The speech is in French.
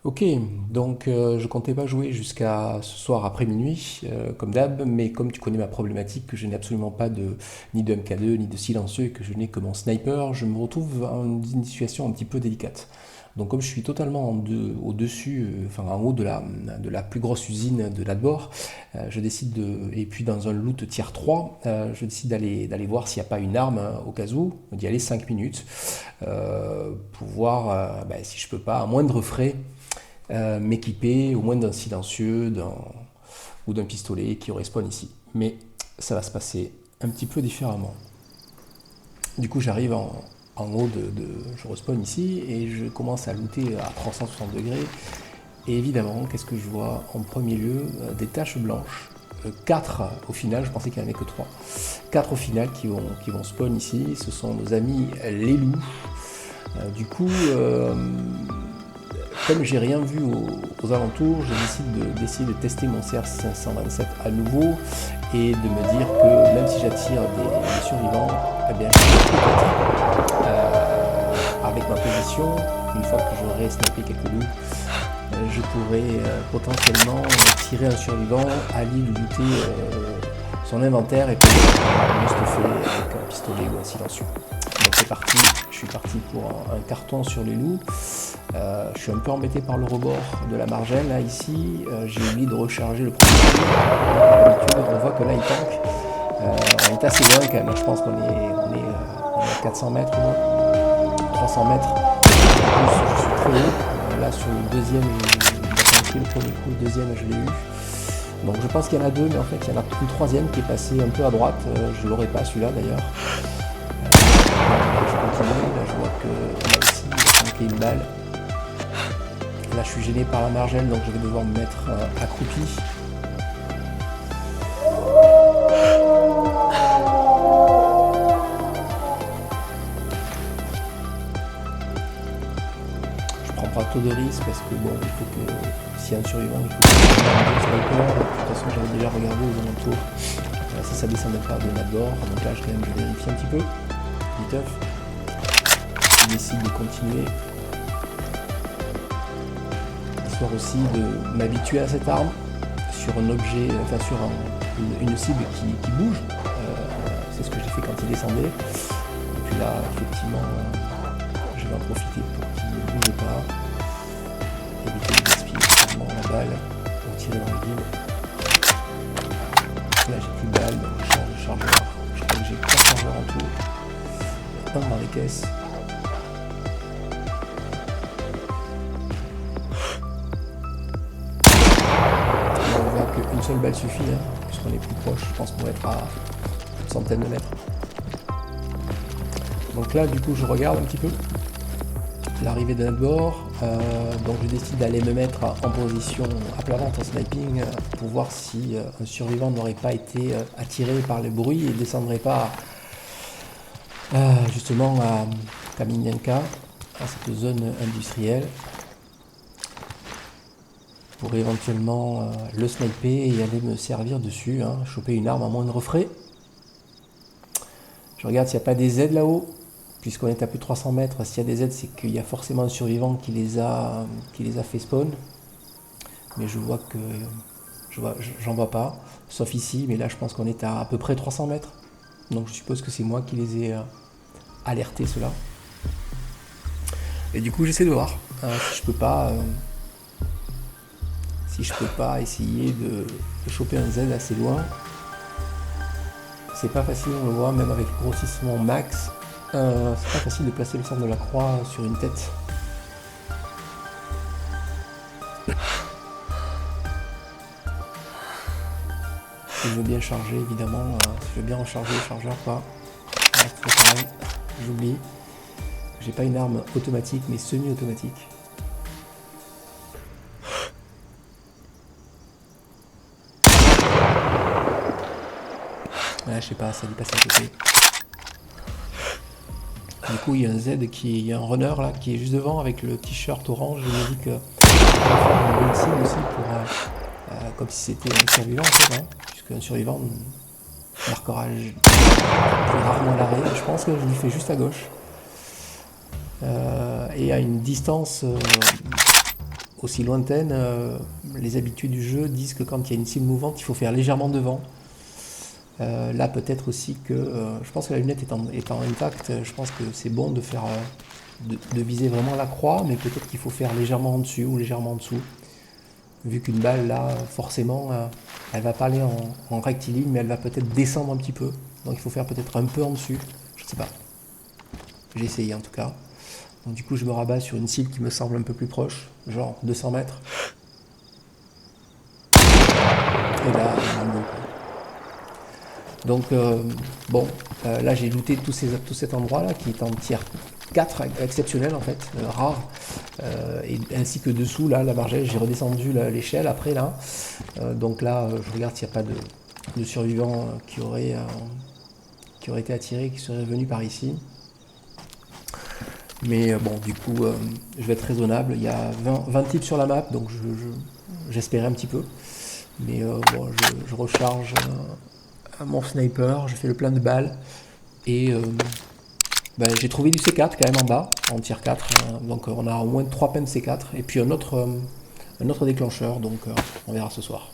Ok, donc je comptais pas jouer jusqu'à ce soir après minuit, comme d'hab, mais comme tu connais ma problématique, que je n'ai absolument pas ni de MK2 ni de silencieux et que je n'ai que mon sniper, je me retrouve dans une situation un petit peu délicate. Donc comme je suis totalement au-dessus, enfin en haut de la plus grosse usine de Ladbor, et puis dans un loot tier 3, je décide d'aller voir s'il n'y a pas une arme au cas où, d'y aller 5 minutes, pour voir si je peux pas, à moindre frais, m'équiper au moins d'un silencieux ou d'un pistolet qui respawn ici. Mais ça va se passer un petit peu différemment. Du coup, j'arrive en haut je respawn ici et je commence à looter à 360 degrés. Et évidemment, qu'est-ce que je vois en premier lieu? Des taches blanches. 4 au final, je pensais qu'il n'y en avait que 3. 4 au final qui vont spawn ici. Ce sont nos amis les loups. Du coup, comme j'ai rien vu aux alentours, je décide d'essayer de tester mon CR527 à nouveau et de me dire que même si j'attire des survivants, eh bien, avec ma position, une fois que j'aurai snappé quelques loups, je pourrais potentiellement tirer un survivant, aller lui looter son inventaire et peut-être le stuffer avec un pistolet ou un silencieux. Donc c'est parti, je suis parti pour un carton sur les loups. Je suis un peu embêté par le rebord de la margelle là ici. J'ai oublié de recharger le projectile. D'habitude on voit que là il tank. On est assez loin quand même, je pense qu'on est à 400 mètres ou 300 mètres. En plus je suis très haut. Là sur le deuxième, il a tanké le premier coup, le deuxième je l'ai eu. Donc je pense qu'il y en a deux, mais en fait il y en a une troisième qui est passée un peu à droite. Je ne l'aurais pas celui-là d'ailleurs. Je continue, là je vois que là aussi il a tanké une balle. Là je suis gêné par la margelle donc je vais devoir me mettre accroupi. Je prends pas trop de risques parce que bon il faut que s'il y a un survivant il faut que je un sniper. De toute façon j'avais déjà regardé aux alentours si ça descendait pas de Ladbor. Donc là quand même je vérifie un petit peu. Viteuf. Je décide de continuer. Histoire aussi de m'habituer à cette arme sur un objet, enfin sur une cible qui bouge. C'est ce que j'ai fait quand il descendait. Et puis là, effectivement, je vais en profiter pour qu'il ne bouge pas. Éviter de gaspiller totalement la balle pour tirer dans le vide. Là, j'ai plus de balles, donc je change de chargeur. Je crois que j'ai 4 chargeurs en tout. Un dans les caisses. On voit qu'une seule balle suffit, hein, puisqu'on est plus proche. Je pense qu'on va être à une centaine de mètres. Donc là, du coup, je regarde un petit peu l'arrivée de notre bord. Donc je décide d'aller me mettre en position à plat ventre en sniping pour voir si un survivant n'aurait pas été attiré par le bruit et ne descendrait pas justement à Kamienianka, à cette zone industrielle, pour éventuellement le sniper et aller me servir dessus, hein, choper une arme à moindre frais. Je regarde s'il n'y a pas des Z là-haut, puisqu'on est à plus de 300 mètres. S'il y a des Z, c'est qu'il y a forcément un survivant qui les a fait spawn. Mais je vois que j'en vois pas, sauf ici. Mais là, je pense qu'on est à peu près 300 mètres. Donc je suppose que c'est moi qui les ai alertés, ceux-là. Et du coup, j'essaie de voir si je peux pas essayer de choper un Z assez loin. C'est pas facile, on le voit, même avec le grossissement max. C'est pas facile de placer le centre de la croix sur une tête. Si je veux bien charger, évidemment, si je veux bien recharger le chargeur, quoi. Ouais, c'est toujours pareil, j'oublie. J'ai pas une arme automatique, mais semi-automatique. Ouais, je sais pas, ça a dû passer à côté. Du coup, il y a il y a un runner là qui est juste devant avec le t-shirt orange. Je me dis que on va faire une bonne cible aussi comme si c'était un survivant en fait, hein, puisque un survivant marquera plus rarement l'arrêt. Je pense que je lui fais juste à gauche et à une distance aussi lointaine, les habitudes du jeu disent que quand il y a une cible mouvante, il faut faire légèrement devant. Là, peut-être aussi que je pense que la lunette étant intacte, je pense que c'est bon de faire de viser vraiment la croix, mais peut-être qu'il faut faire légèrement en dessus ou légèrement en dessous. Vu qu'une balle là, forcément, elle va pas aller en rectiligne, mais elle va peut-être descendre un petit peu. Donc il faut faire peut-être un peu en dessus. Je sais pas. J'ai essayé en tout cas. Donc du coup, je me rabats sur une cible qui me semble un peu plus proche, genre 200 mètres. Et là, bon. Donc, bon, là j'ai looté tout cet endroit-là qui est en tiers 4, exceptionnel en fait, rare. Et ainsi que dessous, là, la margelle, j'ai redescendu l'échelle après là. Donc là, je regarde s'il n'y a pas de survivants qui auraient été attirés, qui seraient venus par ici. Mais bon, du coup, je vais être raisonnable. Il y a 20 types sur la map, donc j'espérais un petit peu. Mais bon, je recharge mon sniper, je fais le plein de balles. Et ben, j'ai trouvé du C4 quand même en bas, en tier 4. Donc on a au moins 3 peines C4. Et puis un autre déclencheur, donc on verra ce soir.